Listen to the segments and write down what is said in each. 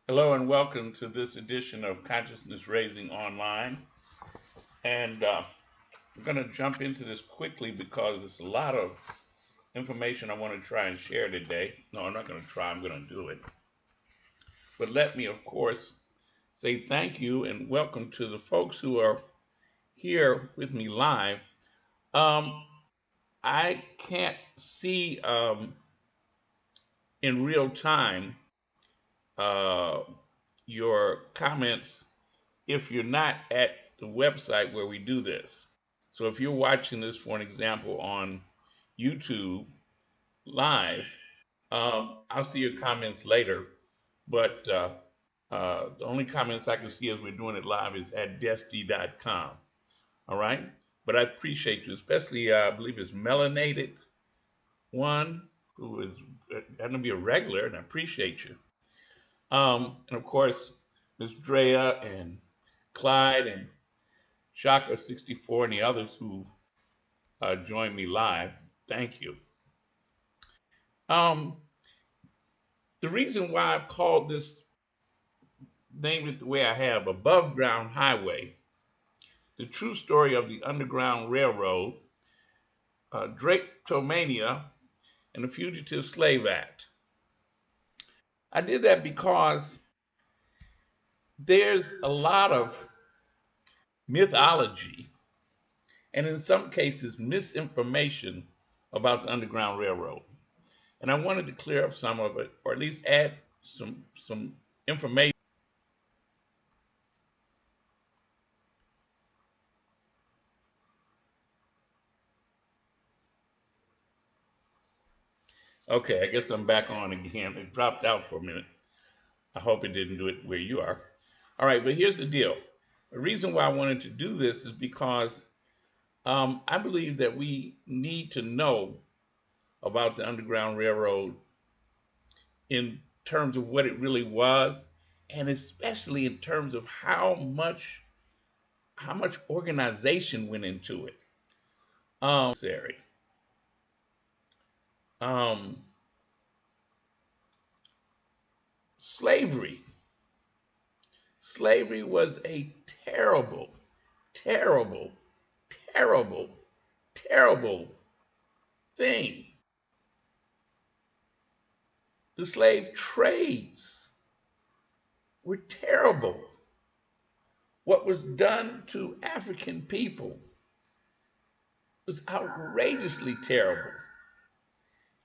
Hello and welcome to this edition of Consciousness Raising Online. And I'm going to jump into this quickly because there's a lot of information I want to try and share today. No, I'm not going to try, I'm going to do it. But let me, of course, say thank you and welcome to the folks who are here with me live. I can't see in real time uh, your comments if you're not at the website where we do this. So if you're watching this, for an example, on YouTube live, I'll see your comments later. But the only comments I can see as we're doing it live is at destiny.com. All right. But I appreciate you, especially I believe it's Melanated One, who is going to be a regular, and I appreciate you. And of course, Miss Drea and Clyde and Shaka 64 and the others who joined me live. Thank you. Um, the reason why I've called this, named it the way I have, Aboveground Highway, the true story of the Underground Railroad, Drapetomania, and the Fugitive Slave Act. I did that because there's a lot of mythology and in some cases misinformation about the Underground Railroad. And I wanted to clear up some of it, or at least add some information. Okay, I guess I'm back on again. It dropped out for a minute. I hope it didn't do it where you are. All right, but here's the deal. The reason why I wanted to do this is because I believe that we need to know about the Underground Railroad in terms of what it really was, and especially in terms of how much organization went into it. Sorry. Um, slavery. Slavery was a terrible, terrible, terrible, terrible thing. The slave trades were terrible. What was done to African people was outrageously terrible.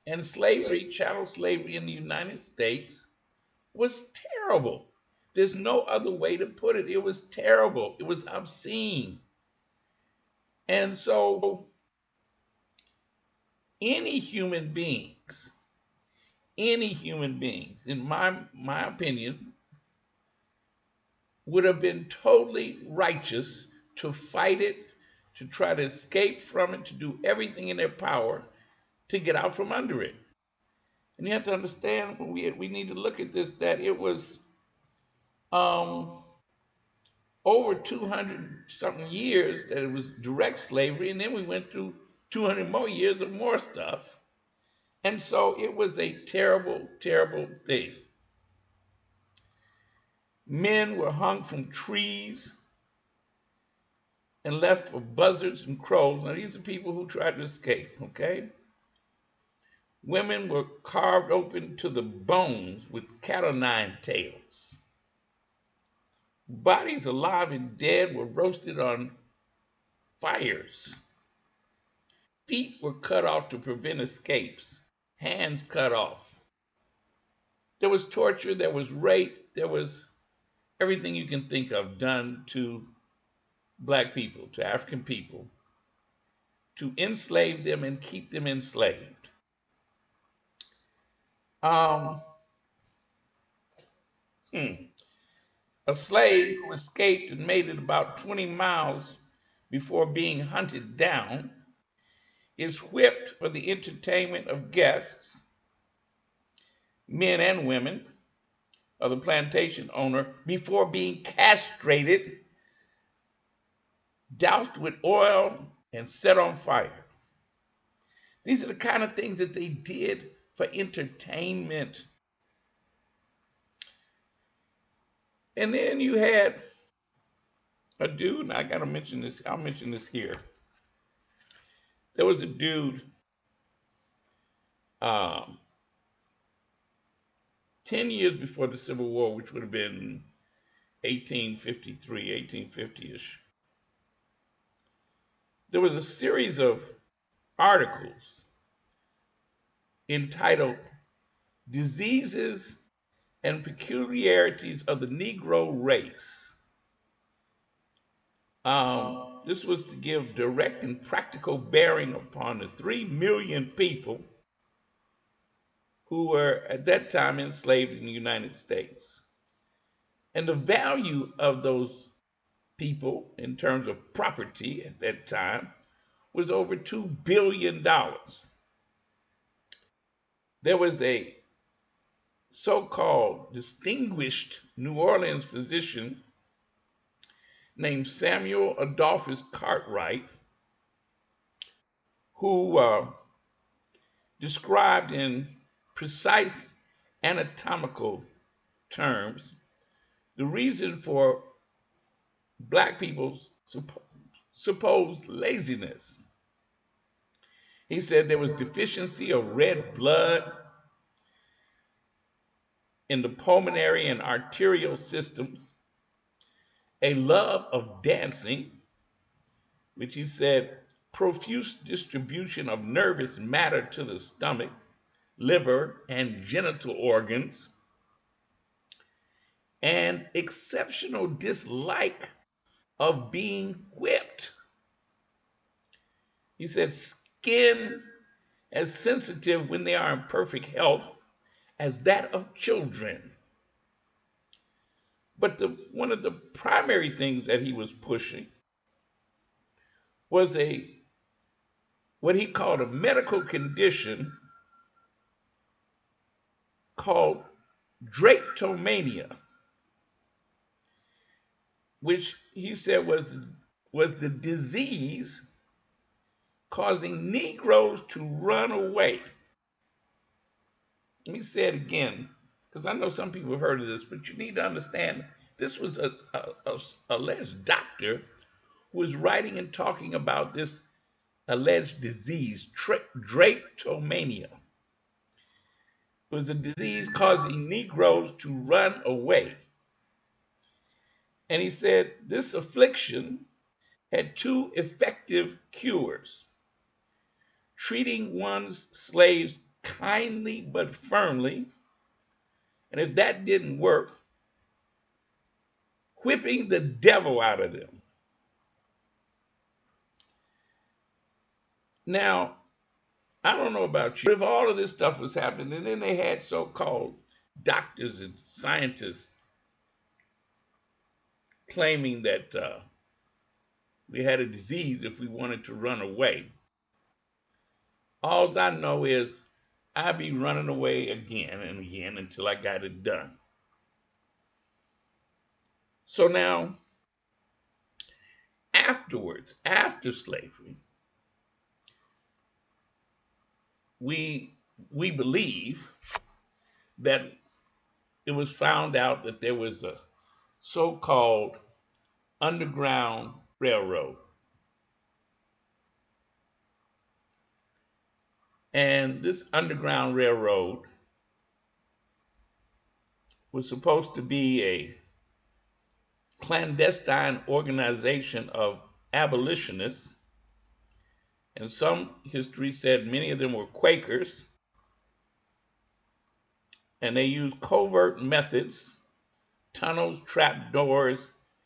And slavery, chattel slavery in the United States, was terrible. There's no other way to put it. It was terrible. It was obscene. And so any human beings, in my opinion, would have been totally righteous to fight it, to try to escape from it, to do everything in their power to get out from under it. And you have to understand, when we need to look at this, that it was over 200 something years that it was direct slavery, and then we went through 200 more years of more stuff. And so it was a terrible, terrible thing. Men were hung from trees and left for buzzards and crows. Now, these are people who tried to escape, okay? Women were carved open to the bones with cat o' nine tails. Bodies alive and dead were roasted on fires. Feet were cut off to prevent escapes, hands cut off. There was torture, there was rape, there was everything you can think of done to black people, to African people, to enslave them and keep them enslaved. Um, hmm. A slave who escaped and made it about 20 miles before being hunted down is whipped for the entertainment of guests, men and women, of the plantation owner before being castrated, doused with oil, and set on fire. These are the kind of things that they did for entertainment. And then you had a dude, and I gotta mention this, I'll mention this here. There was a dude, um, 10 years before the Civil War, which would have been 1853, 1850-ish. There was a series of articles entitled Diseases and Peculiarities of the Negro Race. This was to give direct and practical bearing upon the 3 million people who were at that time enslaved in the United States. And the value of those people in terms of property at that time was over $2 billion. There was a so-called distinguished New Orleans physician named Samuel Adolphus Cartwright, who described in precise anatomical terms the reason for black people's supposed laziness. He said there was deficiency of red blood in the pulmonary and arterial systems, a love of dancing, which he said profuse distribution of nervous matter to the stomach, liver, and genital organs, and exceptional dislike of being whipped. He said skin as sensitive when they are in perfect health as that of children. But one of the primary things that he was pushing was what he called a medical condition called drapetomania, which he said was the disease causing Negroes to run away. Let me say it again, because I know some people have heard of this, but you need to understand this was a alleged doctor who was writing and talking about this alleged disease, drapetomania. It was a disease causing Negroes to run away. And he said this affliction had 2 effective cures: treating one's slaves kindly but firmly, and if that didn't work, whipping the devil out of them. Now, I don't know about you, but if all of this stuff was happening, and then they had so-called doctors and scientists claiming that we had a disease if we wanted to run away, all I know is I'd be running away again and again until I got it done. So now, afterwards, after slavery, we believe that it was found out that there was a so-called Underground Railroad. And this Underground Railroad was supposed to be a clandestine organization of abolitionists, and some history said many of them were Quakers, And they used covert methods, tunnels, trapdoors,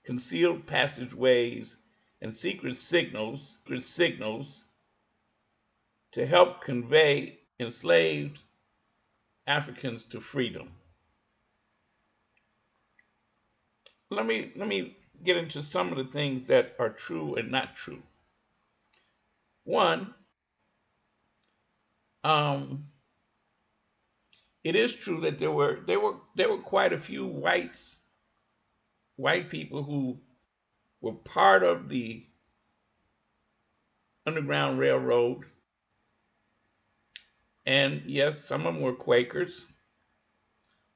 concealed passageways, and secret signals to help convey enslaved Africans to freedom. Let me get into some of the things that are true and not true. One, um, it is true that there were quite a few white people who were part of the Underground Railroad, and yes, some of them were Quakers.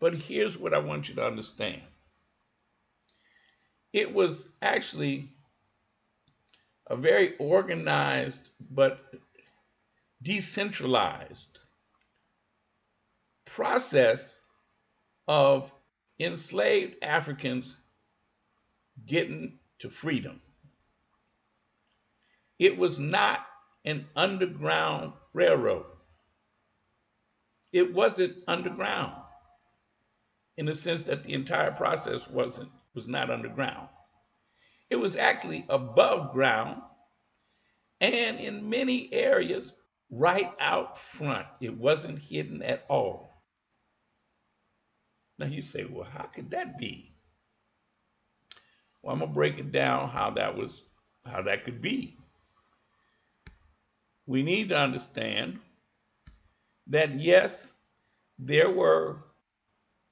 But here's what I want you to understand: it was actually a very organized but decentralized process of enslaved Africans getting to freedom. It was not an underground railroad. It wasn't underground in the sense that the entire process was not underground. It was actually above ground and in many areas right out front. It wasn't hidden at all. Now you say, well, how could that be? Well, I'm gonna break it down how that could be. We need to understand that yes, there were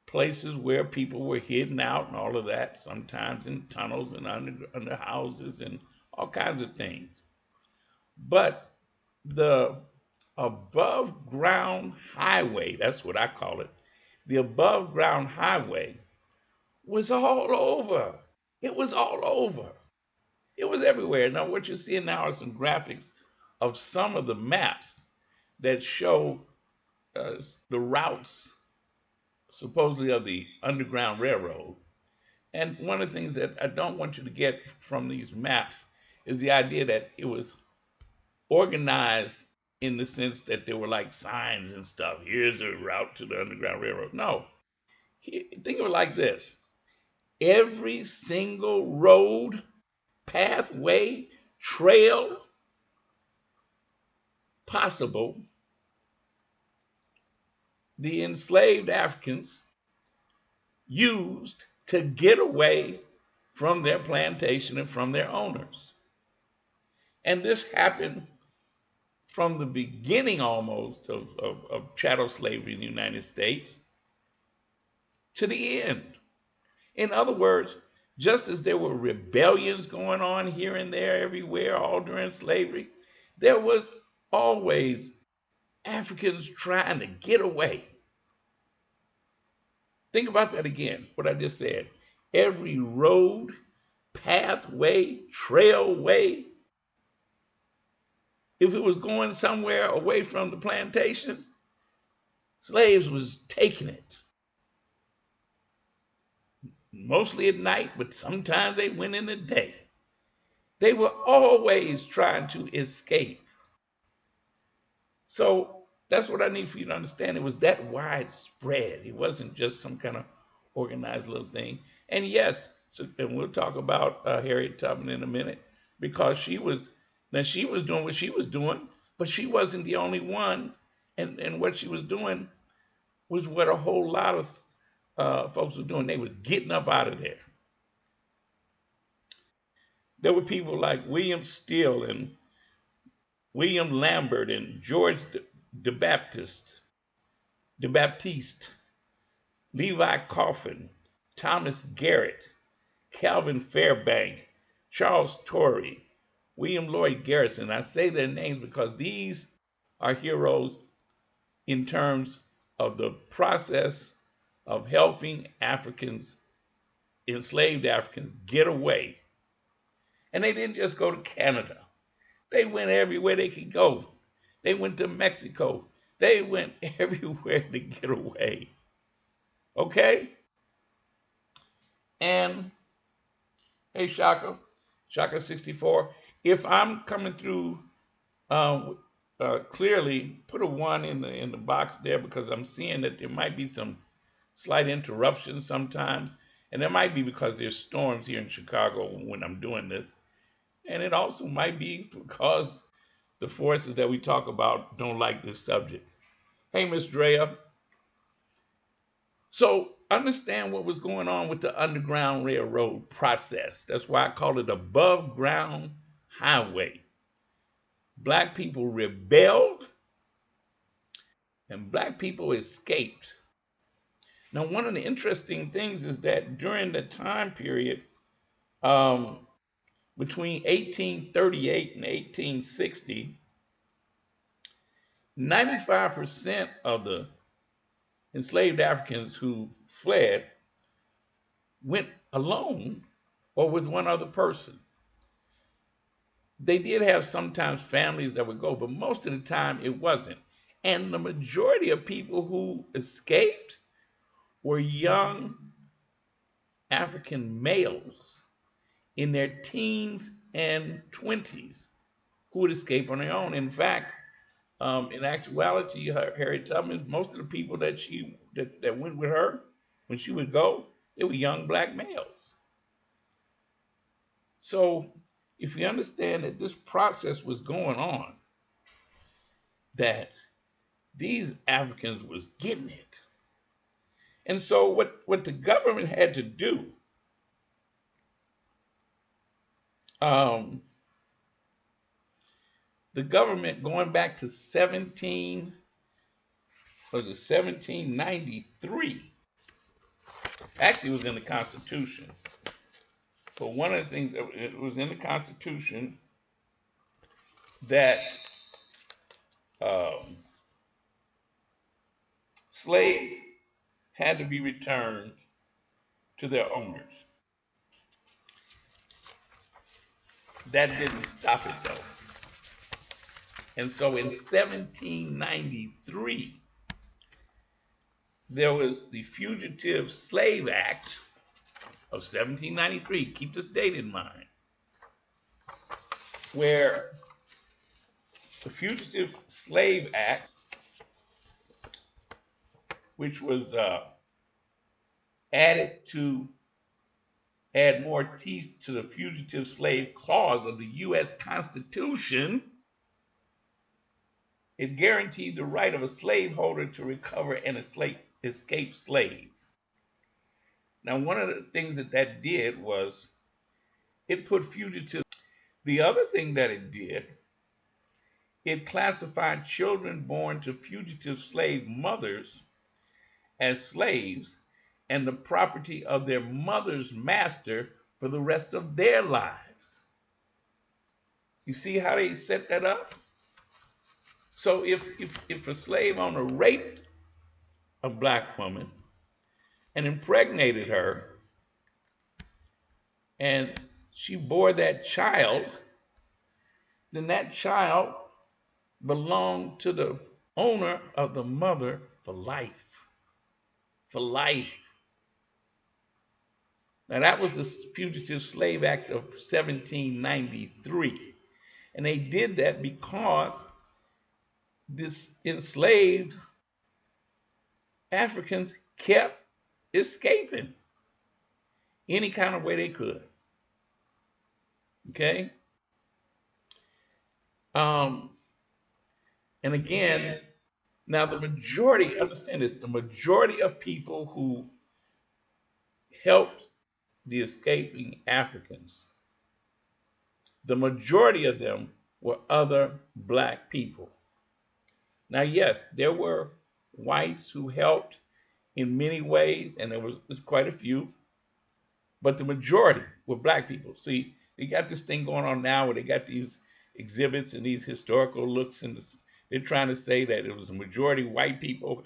places where people were hidden out and all of that, sometimes in tunnels and under houses and all kinds of things. But the above ground highway, that's what I call it, the above ground highway was all over. It was all over. It was everywhere. Now, what you're seeing now are some graphics of some of the maps that show the routes supposedly of the Underground Railroad. And one of the things that I don't want you to get from these maps is the idea that it was organized in the sense that there were like signs and stuff. Here's a route to the Underground Railroad. No, think of it like this: every single road, pathway, trail possible, the enslaved Africans used to get away from their plantation and from their owners. And this happened from the beginning almost of chattel slavery in the United States to the end. In other words, just as there were rebellions going on here and there, everywhere, all during slavery, there was always Africans trying to get away. Think about that again, what I just said. Every road, pathway, trailway, if it was going somewhere away from the plantation, slaves was taking it. Mostly at night, but sometimes they went in the day. They were always trying to escape. So that's what I need for you to understand. It was that widespread. It wasn't just some kind of organized little thing. And yes, and we'll talk about Harriet Tubman in a minute, because she was doing what she was doing, but she wasn't the only one. And what she was doing was what a whole lot of folks were doing. They was getting up out of there. There were people like William Steele and William Lambert and George the Baptiste, Levi Coffin, Thomas Garrett, Calvin Fairbank, Charles Torrey, William Lloyd Garrison. I say their names because these are heroes in terms of the process of helping Africans, enslaved Africans, get away. And they didn't just go to Canada. They went everywhere they could go. They went to Mexico. They went everywhere to get away. Okay? And hey, Shaka 64, if I'm coming through clearly, put a 1 in the box there, because I'm seeing that there might be some slight interruptions sometimes, and it might be because there's storms here in Chicago when I'm doing this, and it also might be because the forces that we talk about don't like this subject. Hey, Miss Drea. So understand what was going on with the Underground Railroad process. That's why I call it above ground highway. Black people rebelled and black people escaped. Now, one of the interesting things is that during the time period um, between 1838 and 1860, 95% of the enslaved Africans who fled went alone or with one other person. They did have sometimes families that would go, but most of the time it wasn't. And the majority of people who escaped were young African males in their teens and 20s who would escape on their own. In fact, in actuality, Harriet Tubman, most of the people that went with her when she would go, they were young black males. So if you understand that this process was going on, that these Africans was getting it. And so what the government had to do, um, the government going back to 1793, actually it was in the Constitution. But one of the things that it was in the Constitution that um, slaves had to be returned to their owners. That didn't stop it though. And so in 1793, there was the Fugitive Slave Act of 1793. Keep this date in mind, where the Fugitive Slave Act, which was added to add more teeth to the Fugitive Slave Clause of the U.S. Constitution, it guaranteed the right of a slaveholder to recover an escaped slave. Now, one of the things that did was it put fugitives. The other thing that it did, it classified children born to fugitive slave mothers as slaves and the property of their mother's master for the rest of their lives. You see how they set that up? So if a slave owner raped a black woman and impregnated her, and she bore that child, then that child belonged to the owner of the mother for life. For life. Now that was the Fugitive Slave Act of 1793. And they did that because this enslaved Africans kept escaping any kind of way they could. Okay? And again, now the majority, understand this, the majority of people who helped the escaping Africans, the majority of them were other black people. Now, yes, there were whites who helped in many ways, and there was quite a few, but the majority were black people. See, they got this thing going on now where they got these exhibits and these historical looks, and they're trying to say that it was a majority white people.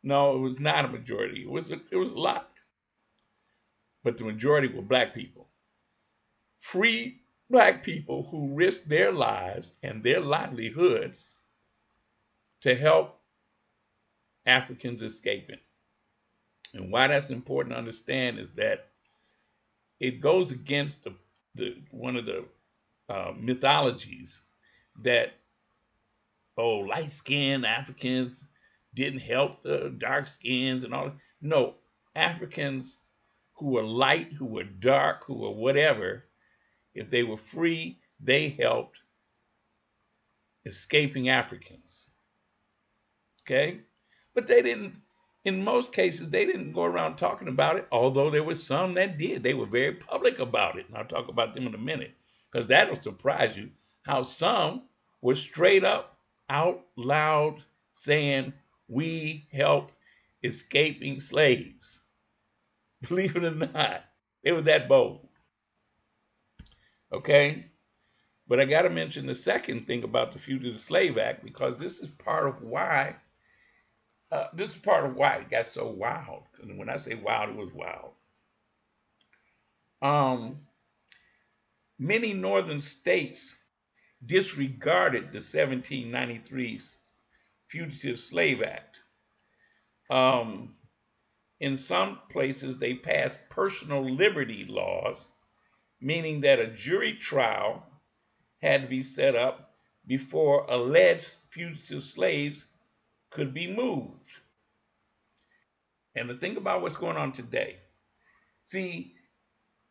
No, it was not a majority. It was a lot, but the majority were black people. Free black people who risked their lives and their livelihoods to help Africans escaping. And why that's important to understand is that it goes against one of the mythologies that, oh, light-skinned Africans didn't help the dark skins and all. No, Africans who were light, who were dark, who were whatever, if they were free, they helped escaping Africans. Okay? But they didn't, in most cases, they didn't go around talking about it, although there were some that did. They were very public about it. And I'll talk about them in a minute, because that'll surprise you how some were straight up out loud saying, we help escaping slaves. Believe it or not, they were that bold. Okay? But I got to mention the second thing about the Fugitive Slave Act, because this is part of why it got so wild. And when I say wild, it was wild. Um, Many northern states disregarded the 1793 Fugitive Slave Act. Um, in some places, they passed personal liberty laws, meaning that a jury trial had to be set up before alleged fugitive slaves could be moved. And the thing about what's going on today, see,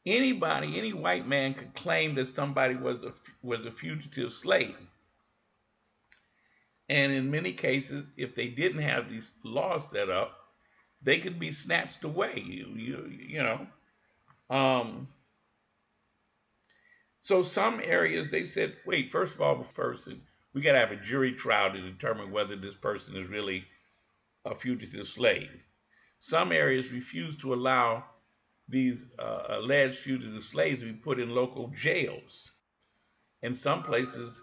anybody, any white man could claim that somebody was a fugitive slave. And in many cases, if they didn't have these laws set up, they could be snatched away. You know. Um, so some areas they said, wait, first of all, person, we got to have a jury trial to determine whether this person is really a fugitive slave. Some areas refused to allow these alleged fugitive slaves to be put in local jails. In some places,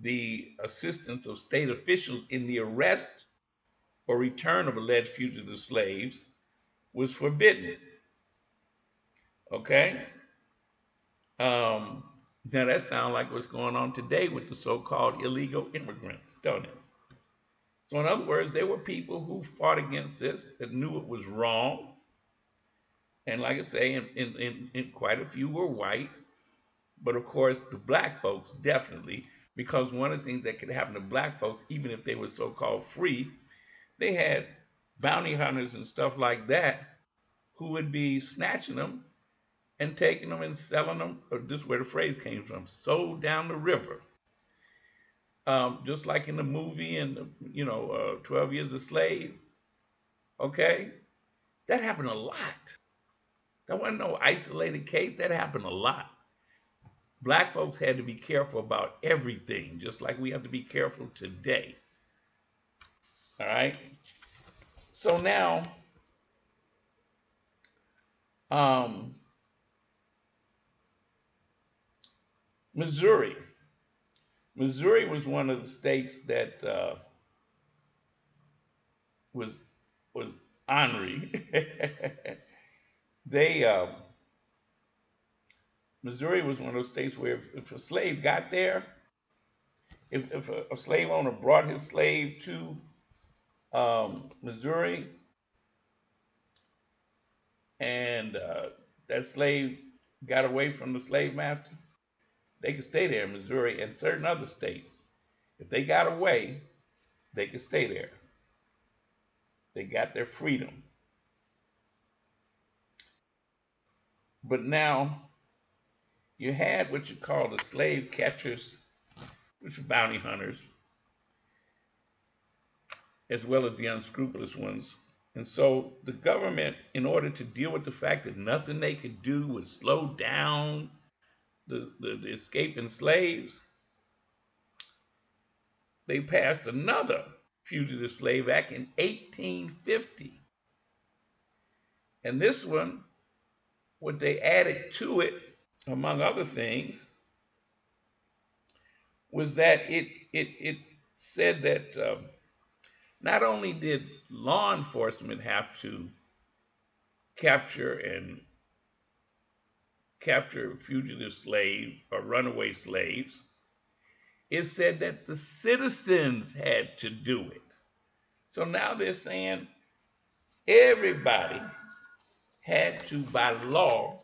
the assistance of state officials in the arrest or return of alleged fugitive slaves was forbidden. Okay? Um, Now that sounds like what's going on today with the so-called illegal immigrants, don't it? So in other words, there were people who fought against this, that knew it was wrong. And like I say, in quite a few were white, but of course the black folks definitely, because one of the things that could happen to black folks, even if they were so-called free, they had bounty hunters and stuff like that who would be snatching them and taking them and selling them, or this is where the phrase came from, sold down the river. Just like in the movie and 12 Years a Slave. Okay, that happened a lot. That wasn't no isolated case. That happened a lot. Black folks had to be careful about everything, just like we have to be careful today. All right. So now, um, Missouri. Missouri was one of the states that was was ornery. they Missouri was one of those states where if a slave got there, if a slave owner brought his slave to Missouri, and that slave got away from the slave master, they could stay there in Missouri and certain other states. If they got away, they could stay there. They got their freedom. But now you had what you call the slave catchers, which are bounty hunters, as well as the unscrupulous ones. And so the government, in order to deal with the fact that nothing they could do would slow down the escaping slaves, they passed another Fugitive Slave Act in 1850. And this one, what they added to it, among other things, was that it said that not only did law enforcement have to capture fugitive slaves or runaway slaves, it said that the citizens had to do it. So now they're saying everybody had to, by law,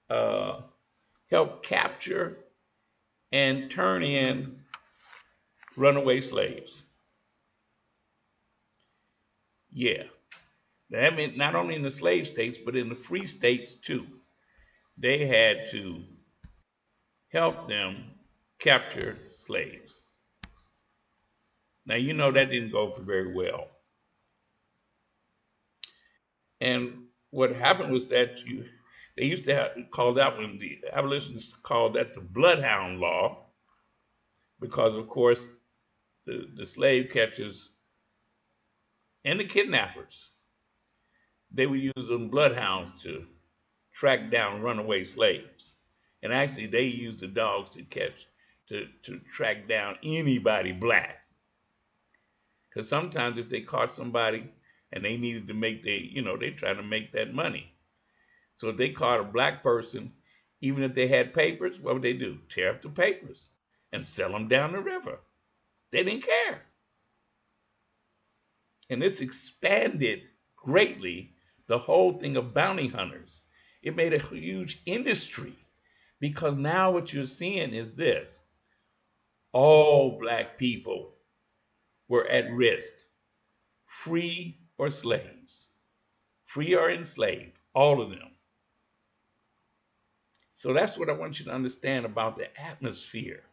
uh, help capture and turn in runaway slaves. Yeah. That meant not only in the slave states, but in the free states too. They had to help them capture slaves. Now, you know that didn't go for very well. And what happened was that they used to have called that when the abolitionists called that the Bloodhound Law, because of course the slave catchers and the kidnappers, they would use them bloodhounds to track down runaway slaves. And actually they used the dogs to track down anybody black. Because sometimes if they caught somebody and they needed to make they trying to make that money. So if they caught a black person, even if they had papers, what would they do? Tear up the papers and sell them down the river. They didn't care. And this expanded greatly the whole thing of bounty hunters. It made a huge industry because now what you're seeing is this: all black people were at risk, free or slaves, free or enslaved, all of them. So that's what I want you to understand about the atmosphere,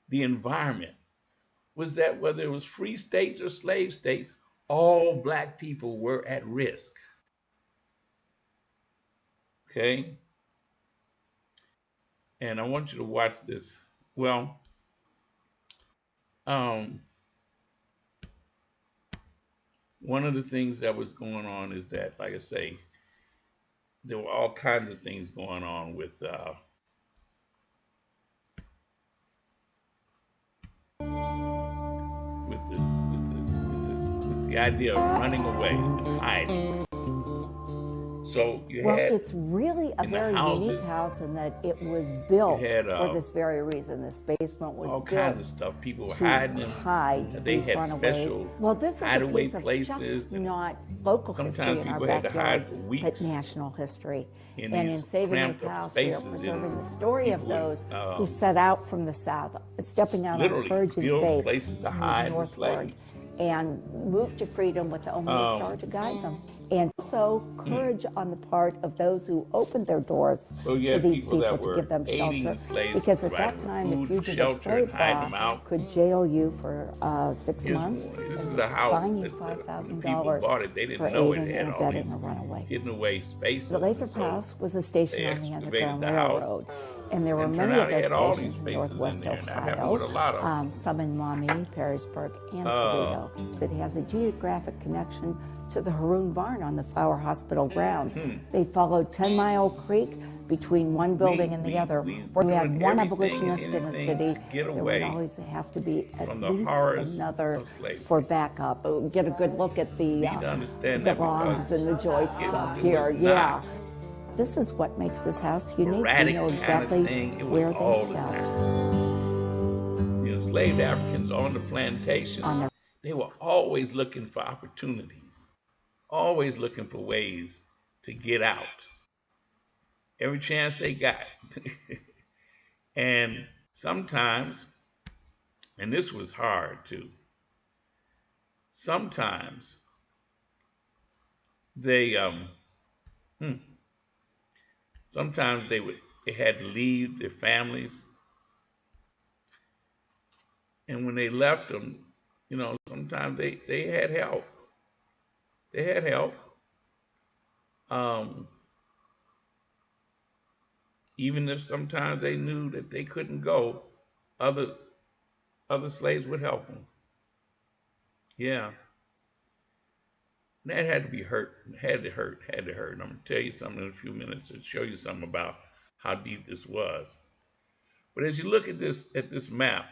the environment, was that whether it was free states or slave states, all black people were at risk. Okay? And I want you to watch this. Well, um, one of the things that was going on is that, like I say, there were all kinds of things going on with the idea of running away and hiding. So it's really a very unique house in that it was built for this very reason. This basement was all built kinds of stuff. People were hiding and hide they these had runaways. special Well, this is hideaway a piece of places. just not local history in our backyard, but national history. And in saving this house, we are preserving the story of those who set out from the South, stepping out on courage and faith, places to hide northward, and moved to freedom with only a star to guide them. And also courage on the part of those who opened their doors to these people to give them shelter. Because at that time, the fugitive slave law could jail you for 6 months and fine you $5,000 for aiding and abetting a runaway. Hidden away spaces. The Lathrop House was a station on the Underground Railroad. And there were many of those stations in Northwest Ohio, some in Maumee, Perrysburg, and Toledo. It has a geographic connection to the Haroon Barn on the Flower Hospital grounds. They followed 10 Mile Creek between one building and the other. Where we had one abolitionist in a city, there would always have to be at least another for backup. Get a good look at the Longs and the Joyces up here. Yeah. This is what makes this house unique. We know exactly where they stepped. The enslaved Africans on the plantations, they were always looking for opportunities, always looking for ways to get out. Every chance they got. And sometimes, and this was hard too, sometimes they had to leave their families, and when they left them, sometimes they had help. They had help. Even if sometimes they knew that they couldn't go, other slaves would help them. Yeah. That had to be hurt. Had to hurt. And I'm going to tell you something in a few minutes to show you something about how deep this was. But as you look at this map,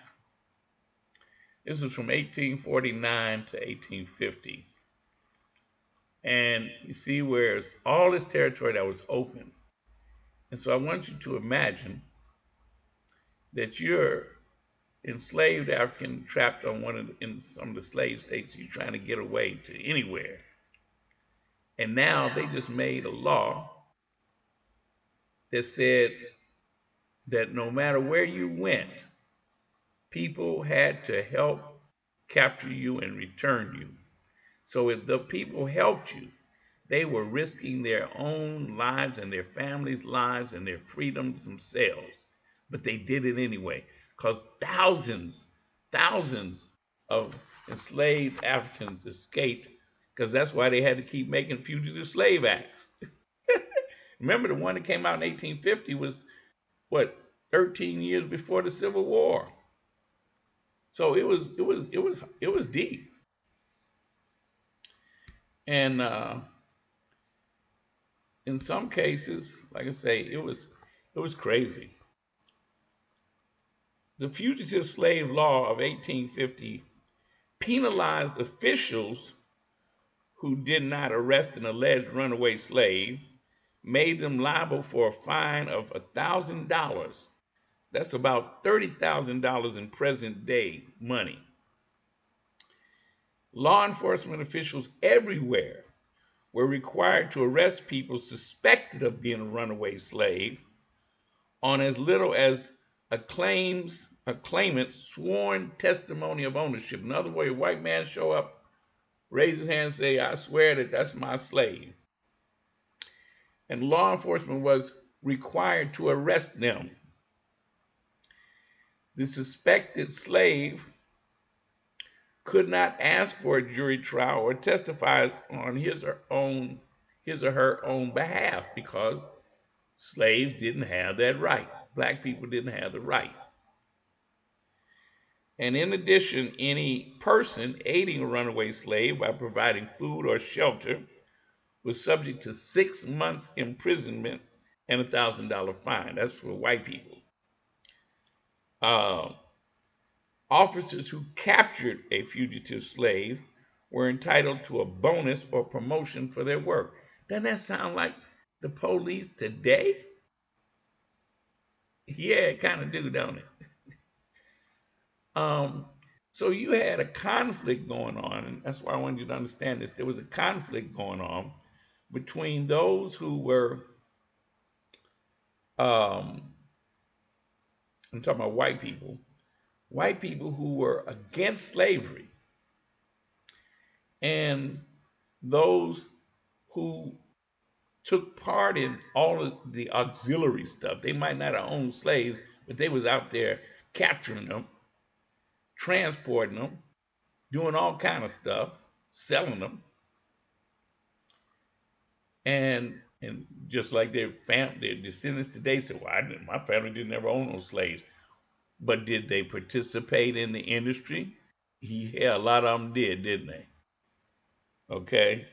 this is from 1849 to 1850. And you see where it's all this territory that was open. And so I want you to imagine that you're enslaved African trapped on in some of the slave states. You're trying to get away to anywhere. And now they just made a law that said that no matter where you went, people had to help capture you and return you. So if the people helped you, they were risking their own lives and their families' lives and their freedoms themselves. But they did it anyway, because thousands of enslaved Africans escaped, because that's why they had to keep making fugitive slave acts. Remember, the one that came out in 1850 was what, 13 years before the Civil War. So it was deep. And in some cases, like I say, it was crazy. The Fugitive Slave Law of 1850 penalized officials who did not arrest an alleged runaway slave, made them liable for a fine of $1,000. That's about $30,000 in present day money. Law enforcement officials everywhere were required to arrest people suspected of being a runaway slave on as little as a claimant's sworn testimony of ownership. In other words, a white man show up, raise his hand and say, I swear that that's my slave. And law enforcement was required to arrest them. The suspected slave could not ask for a jury trial or testify on his or her own behalf, because slaves didn't have that right. Black people didn't have the right. And in addition, any person aiding a runaway slave by providing food or shelter was subject to 6 months imprisonment and a $1,000 fine. That's for white people. Officers who captured a fugitive slave were entitled to a bonus or promotion for their work. Doesn't that sound like the police today? Yeah, it kind of do, don't it? So you had a conflict going on, and that's why I wanted you to understand this. There was a conflict going on between those who were, I'm talking about white people who were against slavery, and those who took part in all of the auxiliary stuff. They might not have owned slaves, but they was out there capturing them, transporting them, doing all kind of stuff, selling them. And just like their descendants today say, well, my family didn't ever own no slaves. But did they participate in the industry? Yeah, a lot of them did, didn't they? Okay.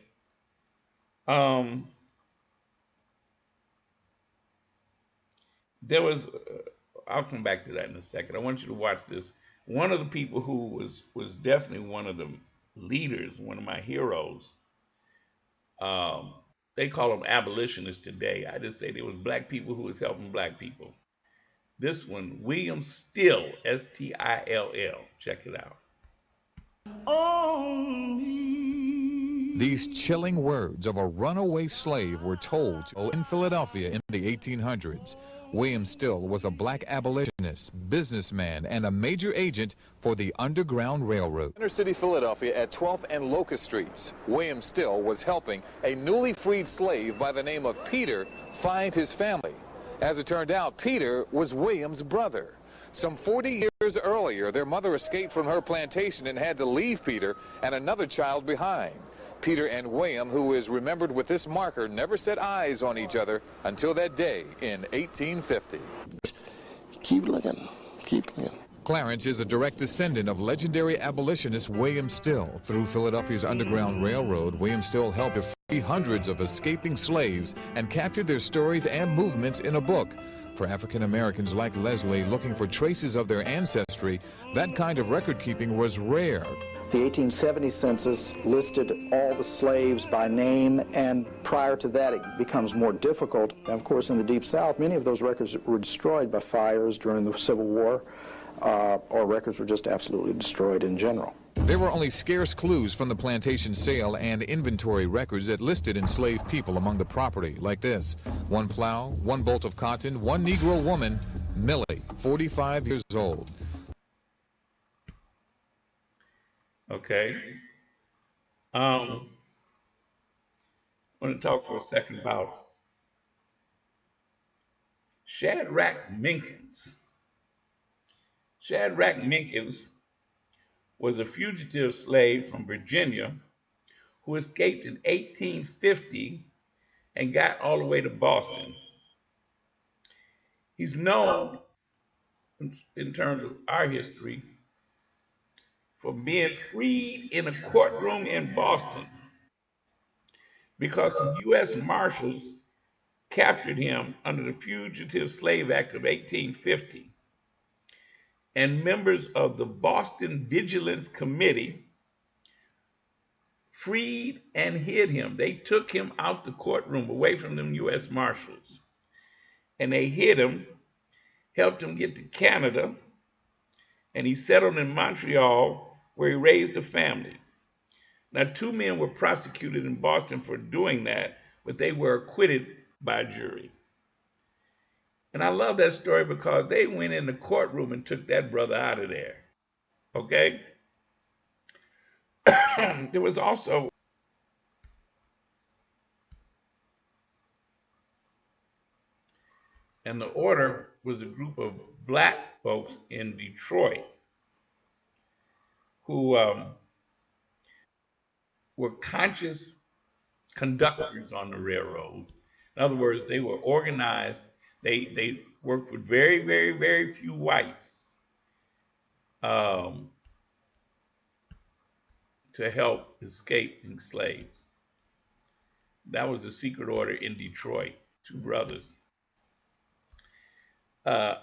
There was, I'll come back to that in a second. I want you to watch this. One of the people who was definitely one of the leaders, one of my heroes, they call them abolitionists today. I just say there was black people who was helping black people. This one, William Still, Still. Check it out. These chilling words of a runaway slave were told in Philadelphia in the 1800s. William Still was a black abolitionist, businessman, and a major agent for the Underground Railroad. Inner city Philadelphia at 12th and Locust Streets, William Still was helping a newly freed slave by the name of Peter find his family. As it turned out, Peter was William's brother. Some 40 years earlier, their mother escaped from her plantation and had to leave Peter and another child behind. Peter and William, who is remembered with this marker, never set eyes on each other until that day in 1850. Keep looking. Keep looking. Clarence is a direct descendant of legendary abolitionist William Still. Through Philadelphia's Underground Railroad, William Still helped to free hundreds of escaping slaves and captured their stories and movements in a book. For African Americans like Leslie looking for traces of their ancestry, that kind of record keeping was rare. The 1870 census listed all the slaves by name, and prior to that it becomes more difficult. And of course, in the Deep South, many of those records were destroyed by fires during the Civil War, or records were just absolutely destroyed in general. There were only scarce clues from the plantation sale and inventory records that listed enslaved people among the property, like this: one plow, one bolt of cotton, one Negro woman, Millie, 45 years old. Okay. I want to talk for a second about Shadrach Minkins. Shadrach Minkins was a fugitive slave from Virginia who escaped in 1850 and got all the way to Boston. He's known in terms of our history for being freed in a courtroom in Boston because some U.S. Marshals captured him under the Fugitive Slave Act of 1850. And members of the Boston Vigilance Committee freed and hid him. They took him out the courtroom away from them U.S. Marshals. And they hid him, helped him get to Canada, and he settled in Montreal where he raised a family. Now, 2 men were prosecuted in Boston for doing that, but they were acquitted by jury. And I love that story because they went in the courtroom and took that brother out of there. Okay? There was also and the order was a group of black folks in Detroit who were conscious conductors on the railroad. In other words, they were organized. They worked with very, very, very few whites to help escaping slaves. That was a secret order in Detroit. 2 brothers. Uh,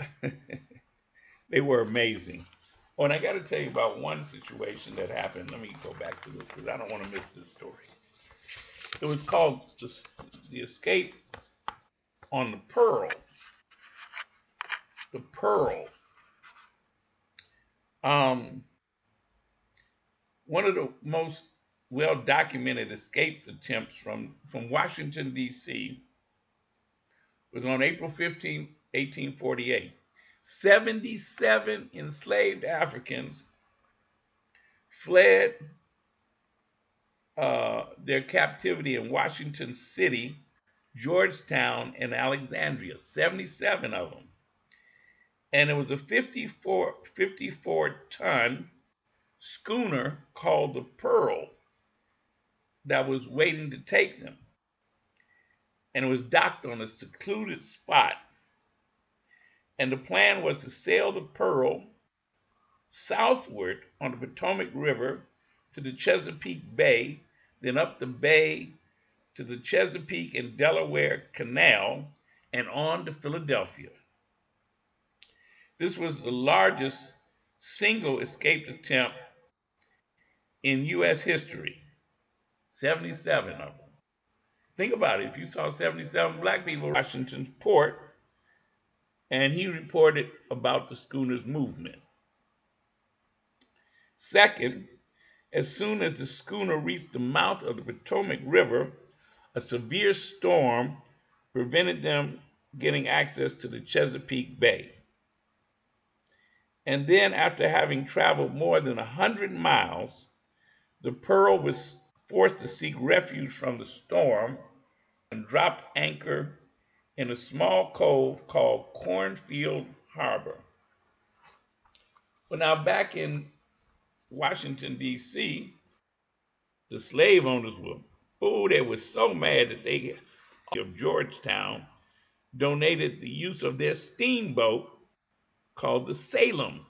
they were amazing. Oh, and I got to tell you about one situation that happened. Let me go back to this because I don't want to miss this story. It was called the escape on the Pearl. The Pearl. One of the most well-documented escape attempts from Washington, D.C. was on April 15, 1848. 77 enslaved Africans fled their captivity in Washington City, Georgetown, and Alexandria. 77 of them. And it was a 54-ton schooner called the Pearl that was waiting to take them. And it was docked on a secluded spot. And the plan was to sail the Pearl southward on the Potomac River to the Chesapeake Bay, then up the bay to the Chesapeake and Delaware Canal, and on to Philadelphia. This was the largest single escape attempt in U.S. history. 77 of them. Think about it. If you saw 77 black people in Washington's port, and he reported about the schooner's movement. Second, as soon as the schooner reached the mouth of the Potomac River, a severe storm prevented them getting access to the Chesapeake Bay. And then, after having traveled more than 100 miles, the Pearl was forced to seek refuge from the storm and dropped anchor in a small cove called Cornfield Harbor. Well, now back in Washington, D.C., the slave owners they were so mad that they of Georgetown donated the use of their steamboat called the Salem.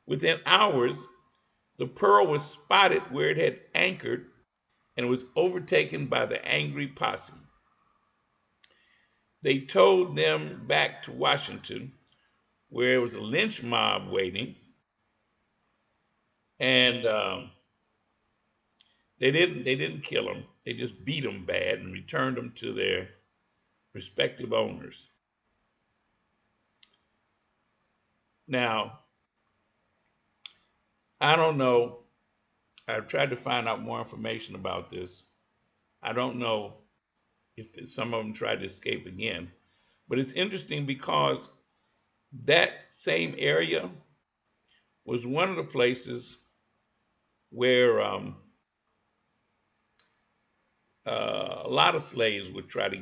Within hours, the Pearl was spotted where it had anchored and was overtaken by the angry posse. They towed them back to Washington, where there was a lynch mob waiting, and they didn't kill them. They just beat them bad and returned them to their respective owners. Now, I don't know. I've tried to find out more information about this. I don't know if some of them tried to escape again. But it's interesting because that same area was one of the places where a lot of slaves would try to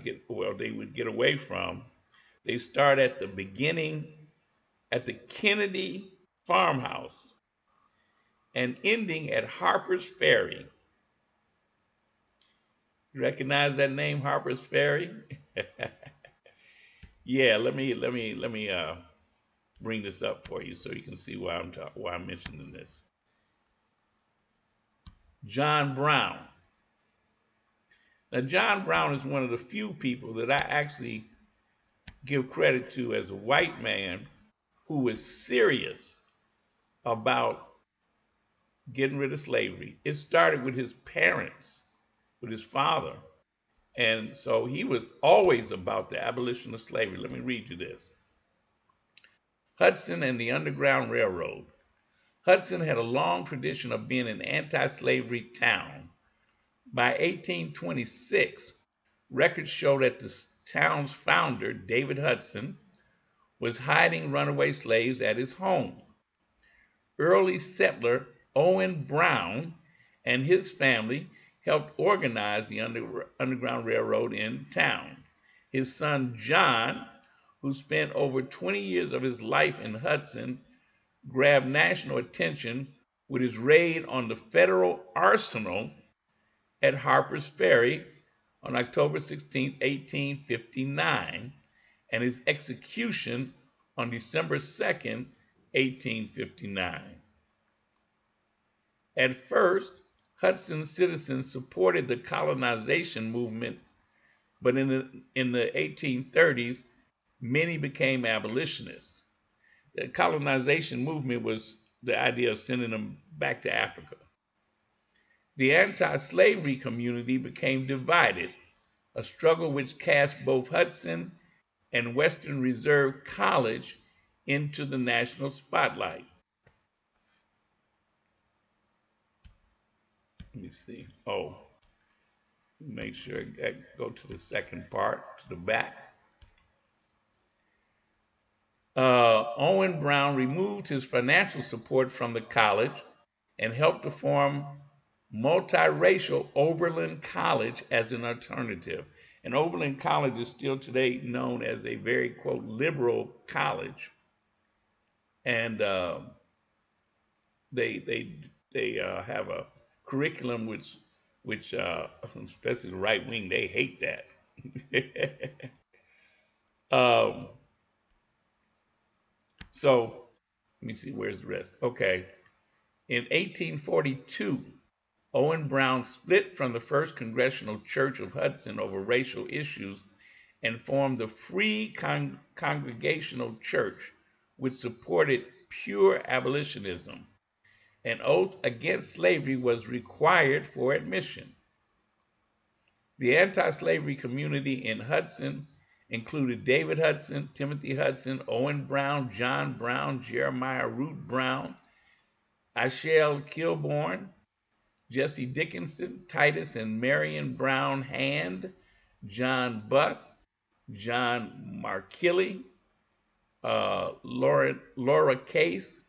they would get away from. They start at the beginning at the Kennedy farmhouse and ending at Harper's Ferry. You recognize that name, Harper's Ferry? Yeah, let me bring this up for you so you can see why I'm mentioning this. John Brown. Now, John Brown is one of the few people that I actually give credit to as a white man who is serious about getting rid of slavery. It started with his parents, with his father. And so he was always about the abolition of slavery. Let me read you this. Hudson and the Underground Railroad. Hudson had a long tradition of being an anti-slavery town. By 1826, records show that the town's founder, David Hudson, was hiding runaway slaves at his home. Early settler Owen Brown and his family helped organize the Underground Railroad in town. His son John, who spent over 20 years of his life in Hudson, grabbed national attention with his raid on the federal arsenal at Harper's Ferry on October 16, 1859, and his execution on December 2nd, 1859. At first, Hudson's citizens supported the colonization movement, but in the 1830s, many became abolitionists. The colonization movement was the idea of sending them back to Africa. The anti-slavery community became divided, a struggle which cast both Hudson and Western Reserve College into the national spotlight. Let me see. Oh, make sure I go to the second part, to the back. Owen Brown removed his financial support from the college and helped to form multiracial Oberlin College as an alternative. And Oberlin College is still today known as a very, quote, liberal college. And they have a curriculum which especially the right wing, they hate that. So let me see, where's the rest? Okay. In 1842, Owen Brown split from the First Congressional Church of Hudson over racial issues and formed the Free Congregational Church, which supported pure abolitionism. An oath against slavery was required for admission. The anti-slavery community in Hudson included David Hudson, Timothy Hudson, Owen Brown, John Brown, Jeremiah Root Brown, Ashel Kilbourne, Jesse Dickinson, Titus and Marion Brown Hand, John Buss, John Markilly, Laura Case,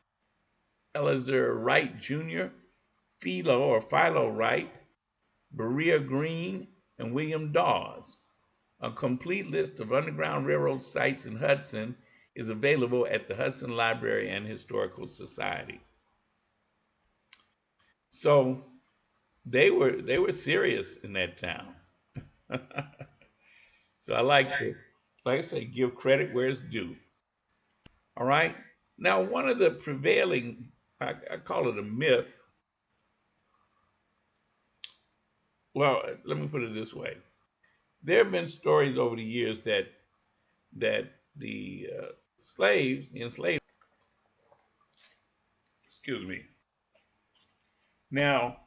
Eleazar Wright Jr., Philo Wright, Berea Green, and William Dawes. A complete list of Underground Railroad sites in Hudson is available at the Hudson Library and Historical Society. So they were serious in that town. So I like I say, give credit where it's due. All right. Now, one of the prevailing, I call it a myth. Well, let me put it this way. There have been stories over the years that the slaves, the enslaved, excuse me. Now,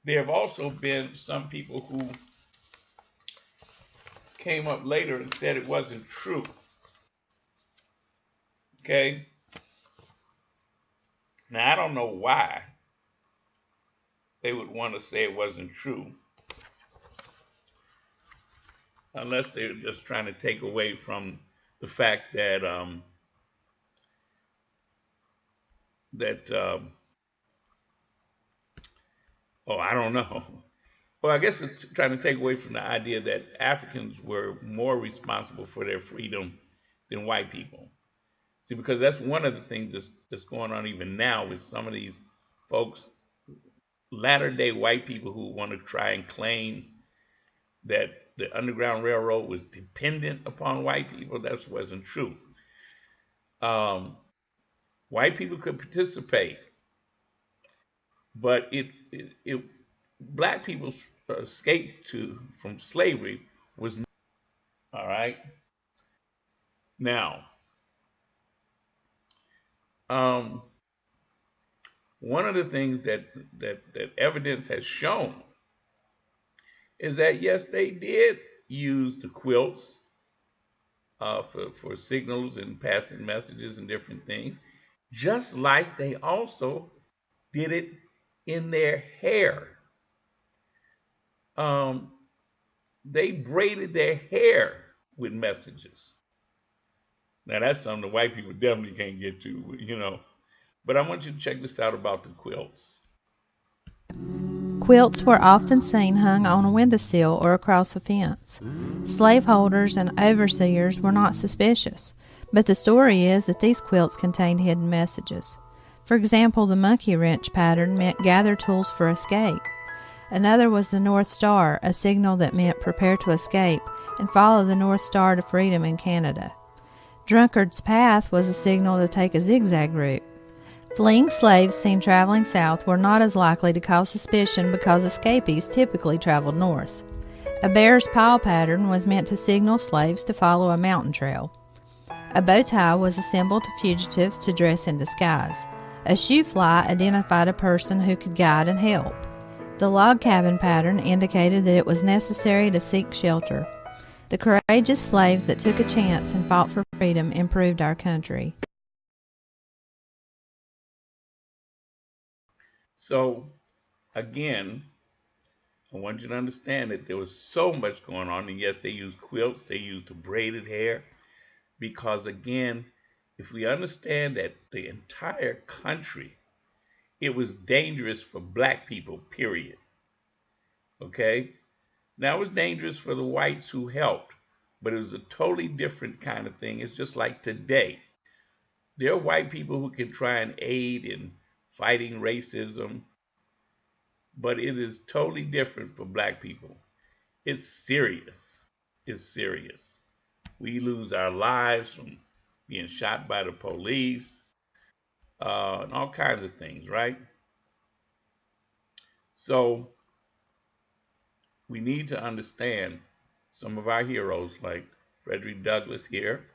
there have also been some people who came up later and said it wasn't true. Okay? Now, I don't know why they would want to say it wasn't true, unless they're just trying to take away from the fact that I don't know. Well, I guess it's trying to take away from the idea that Africans were more responsible for their freedom than white people. See, because that's one of the things that's going on even now with some of these folks, latter day white people who want to try and claim that the Underground Railroad was dependent upon white people. That wasn't true. Um, White people could participate, but black people's escape from slavery was all right. Now, um, one of the things that evidence has shown is that yes, they did use the quilts for signals and passing messages and different things, just like they also did it in their hair. Um, they braided their hair with messages. Now that's something the white people definitely can't get to. But I want you to check this out about the quilts. Quilts were often seen hung on a windowsill or across a fence. Slaveholders and overseers were not suspicious, but the story is that these quilts contained hidden messages. For example, the monkey wrench pattern meant gather tools for escape. Another was the North Star, a signal that meant prepare to escape and follow the North Star to freedom in Canada. Drunkard's Path was a signal to take a zigzag route. Fleeing slaves seen traveling south were not as likely to cause suspicion because escapees typically traveled north. A bear's paw pattern was meant to signal slaves to follow a mountain trail. A bow tie was a symbol to fugitives to dress in disguise. A shoe fly identified a person who could guide and help. The log cabin pattern indicated that it was necessary to seek shelter. The courageous slaves that took a chance and fought for freedom improved our country. So, again, I want you to understand that there was so much going on. And yes, they used quilts, they used the braided hair, because again, if we understand that the entire country, it was dangerous for black people, period. Okay? Now it was dangerous for the whites who helped, but it was a totally different kind of thing. It's just like today. There are white people who can try and aid in fighting racism, but it is totally different for black people. It's serious. It's serious. We lose our lives from being shot by the police, and all kinds of things, right? So we need to understand some of our heroes, like Frederick Douglass here,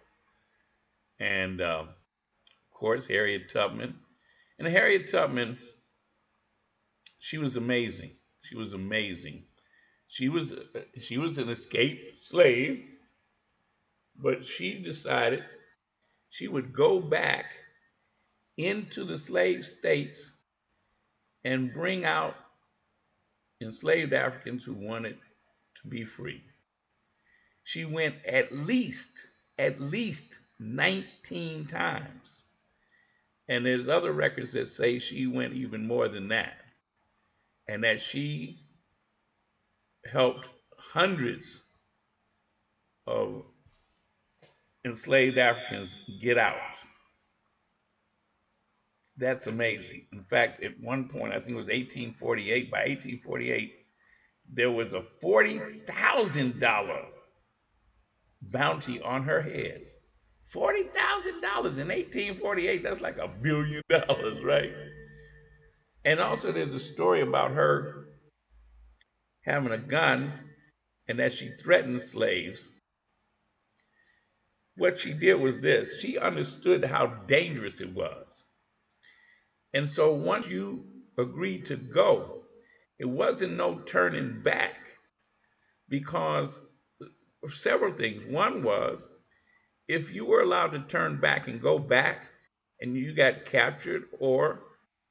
and of course Harriet Tubman. And Harriet Tubman, she was amazing. She was amazing. She was an escaped slave, but she decided she would go back into the slave states and bring out enslaved Africans who wanted to be free. She went at least 19 times. And there's other records that say she went even more than that. And that she helped hundreds of enslaved Africans get out. That's amazing. In fact, at one point, I think it was 1848, by 1848, there was a $40,000 bounty on her head. $40,000 in 1848, that's like $1 billion, right? And also, there's a story about her having a gun and that she threatened slaves. What she did was this: she understood how dangerous it was. And so, once you agreed to go, it wasn't no turning back, because of several things. One was, if you were allowed to turn back and go back and you got captured, or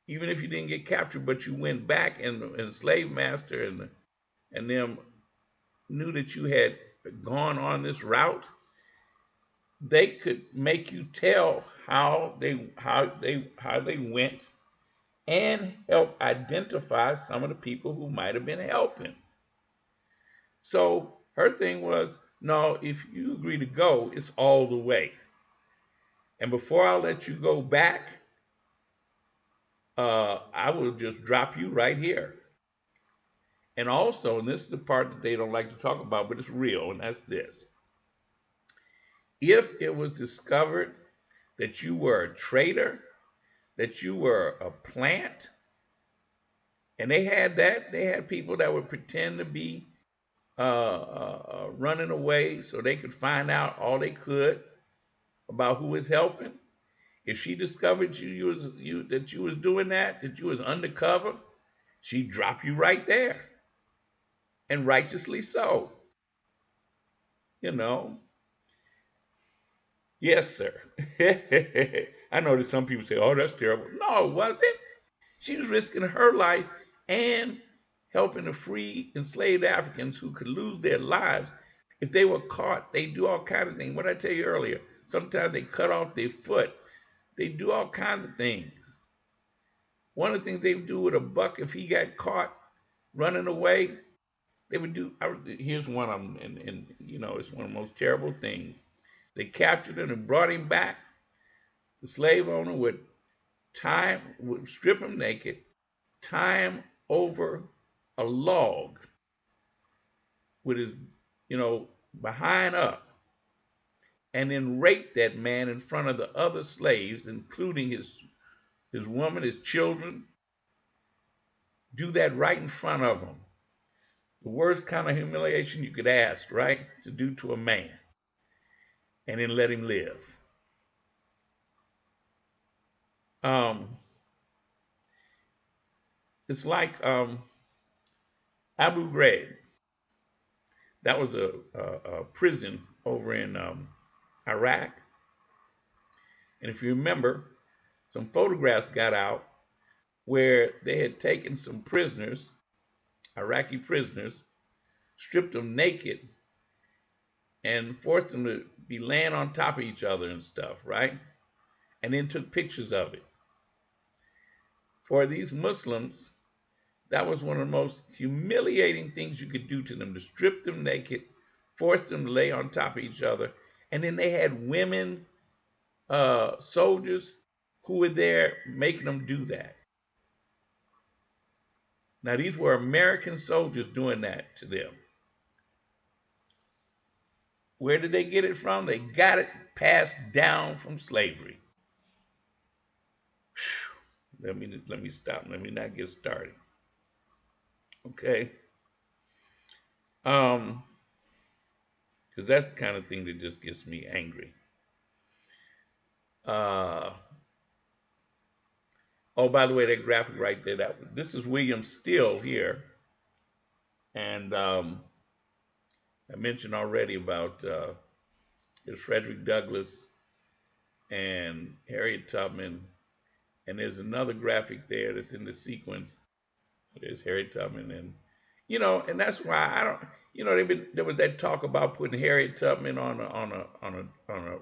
even if you didn't get captured but you went back and the slave master and them knew that you had gone on this route, they could make you tell how they went and help identify some of the people who might have been helping. So her thing was, no, if you agree to go, it's all the way. And before I let you go back, I will just drop you right here. And also, and this is the part that they don't like to talk about, but it's real, and that's this. If it was discovered that you were a traitor, that you were a plant, and they had people that would pretend to be running away so they could find out all they could about who was helping. If she discovered that you was doing that you was undercover, she'd drop you right there, and righteously so. You know. Yes, sir. I know that some people say, "Oh, that's terrible." No, it wasn't. She was risking her life and helping to free enslaved Africans who could lose their lives if they were caught. They do all kinds of things. What I tell you earlier, sometimes they cut off their foot. They do all kinds of things. One of the things they would do with a buck if he got caught running away, they would do. Here's one of them, and it's one of the most terrible things. They captured him and brought him back. The slave owner would strip him naked, tie him over a log with his, behind up, and then rape that man in front of the other slaves, including his woman, his children. Do that right in front of them. The worst kind of humiliation you could ask, right, to do to a man. And then let him live. It's like Aboveground. That was a prison over in Iraq. And if you remember, some photographs got out where they had taken some prisoners, Iraqi prisoners, stripped them naked, and forced them to be laying on top of each other and stuff, right? And then took pictures of it. For these Muslims, that was one of the most humiliating things you could do to them, to strip them naked, force them to lay on top of each other. And then they had women soldiers who were there making them do that. Now, these were American soldiers doing that to them. Where did they get it from? They got it passed down from slavery. Let me stop. Let me not get started. Okay. Because that's the kind of thing that just gets me angry. Oh, by the way, that graphic right there, this is William Still here. And I mentioned already about there's Frederick Douglass and Harriet Tubman. And there's another graphic there that's in the sequence. There's Harriet Tubman, and and that's why I don't. There was that talk about putting Harriet Tubman on a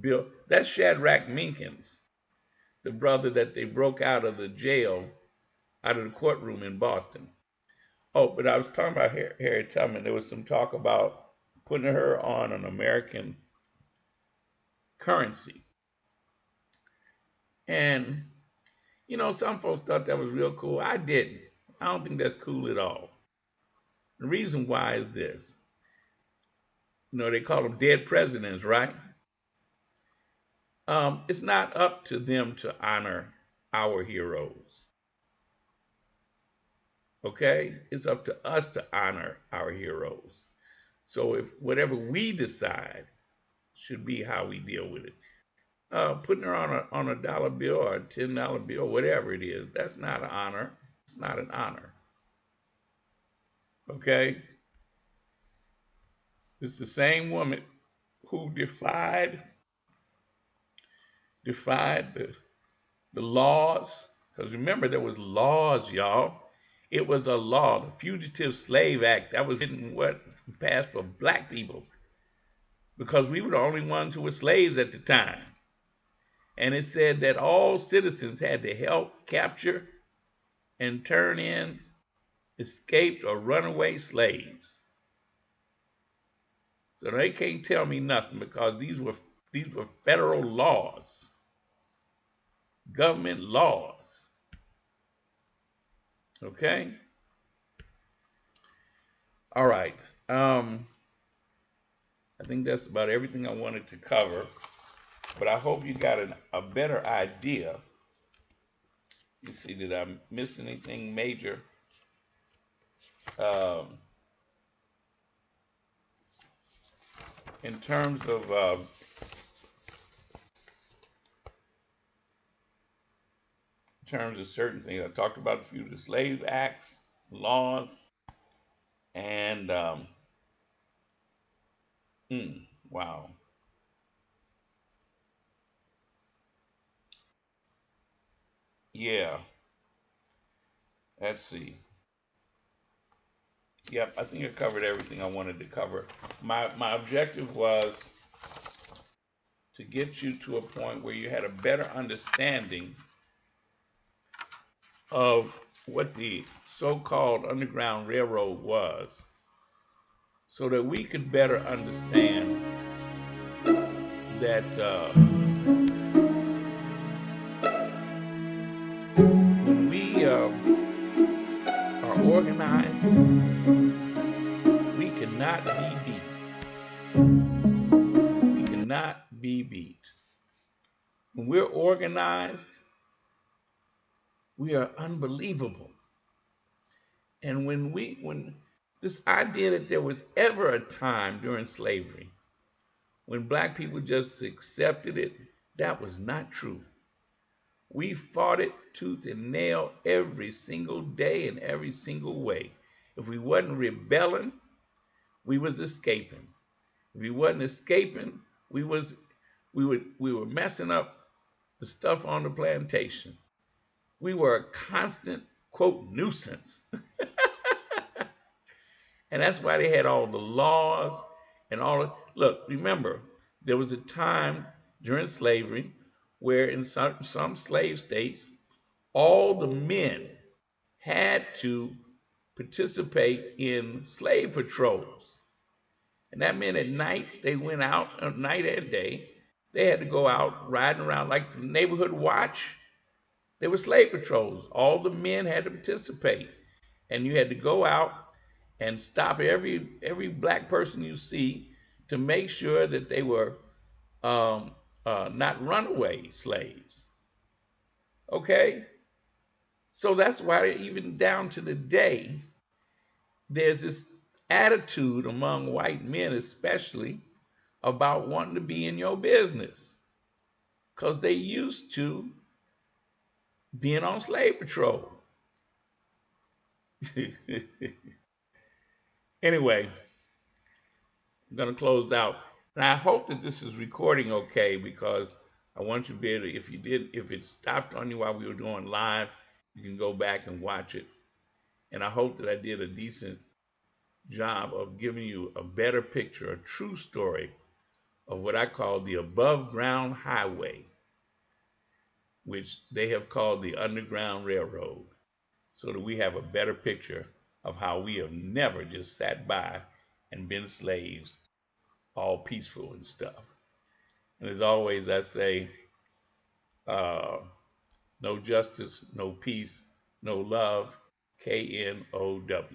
bill. That's Shadrach Minkins, the brother that they broke out of the jail, out of the courtroom in Boston. Oh, but I was talking about Harriet Tubman. There was some talk about putting her on an American currency. And, some folks thought that was real cool. I didn't. I don't think that's cool at all. The reason why is this. They call them dead presidents, right? It's not up to them to honor our heroes. Okay? It's up to us to honor our heroes. So if whatever we decide should be how we deal with it. Putting her on a dollar bill or a $10 bill, whatever it is, that's not an honor. It's not an honor. Okay? It's the same woman who defied the laws. Because remember, there was laws, y'all. It was a law, the Fugitive Slave Act. That was written, passed for black people. Because we were the only ones who were slaves at the time. And it said that all citizens had to help capture and turn in escaped or runaway slaves. So they can't tell me nothing because these were federal laws, government laws. Okay? All right. I think that's about everything I wanted to cover. But I hope you got a better idea. You see, did I miss anything major? Um, in terms of certain things, I talked about the Fugitive Slave Acts, laws, and wow. Yeah, let's see. Yep, I think I covered everything I wanted to cover. My objective was to get you to a point where you had a better understanding of what the so-called Underground Railroad was, so that we could better understand that when we are organized, we cannot be beat. We cannot be beat. When we're organized, we are unbelievable. And when this idea that there was ever a time during slavery when black people just accepted it, that was not true. We fought it tooth and nail every single day in every single way. If we wasn't rebelling, we was escaping. If we wasn't escaping, we were messing up the stuff on the plantation. We were a constant, quote, nuisance. And that's why they had all the laws and all of, look, remember, there was a time during slavery where in some slave states, all the men had to participate in slave patrols. And that meant at nights they went out, night and day, they had to go out riding around like the neighborhood watch. They were slave patrols. All the men had to participate. And you had to go out and stop every black person you see to make sure that they were not runaway slaves. Okay? So that's why even down to the day, there's this attitude among white men especially about wanting to be in your business because they used to being on slave patrol. Anyway, I'm going to close out. And I hope that this is recording okay because I want you to be able to, if it stopped on you while we were doing live, you can go back and watch it. And I hope that I did a decent job of giving you a better picture, a true story of what I call the above ground highway, which they have called the Underground Railroad, so that we have a better picture of how we have never just sat by and been slaves, all peaceful and stuff. And as always, I say, no justice, no peace, no love, KNOW.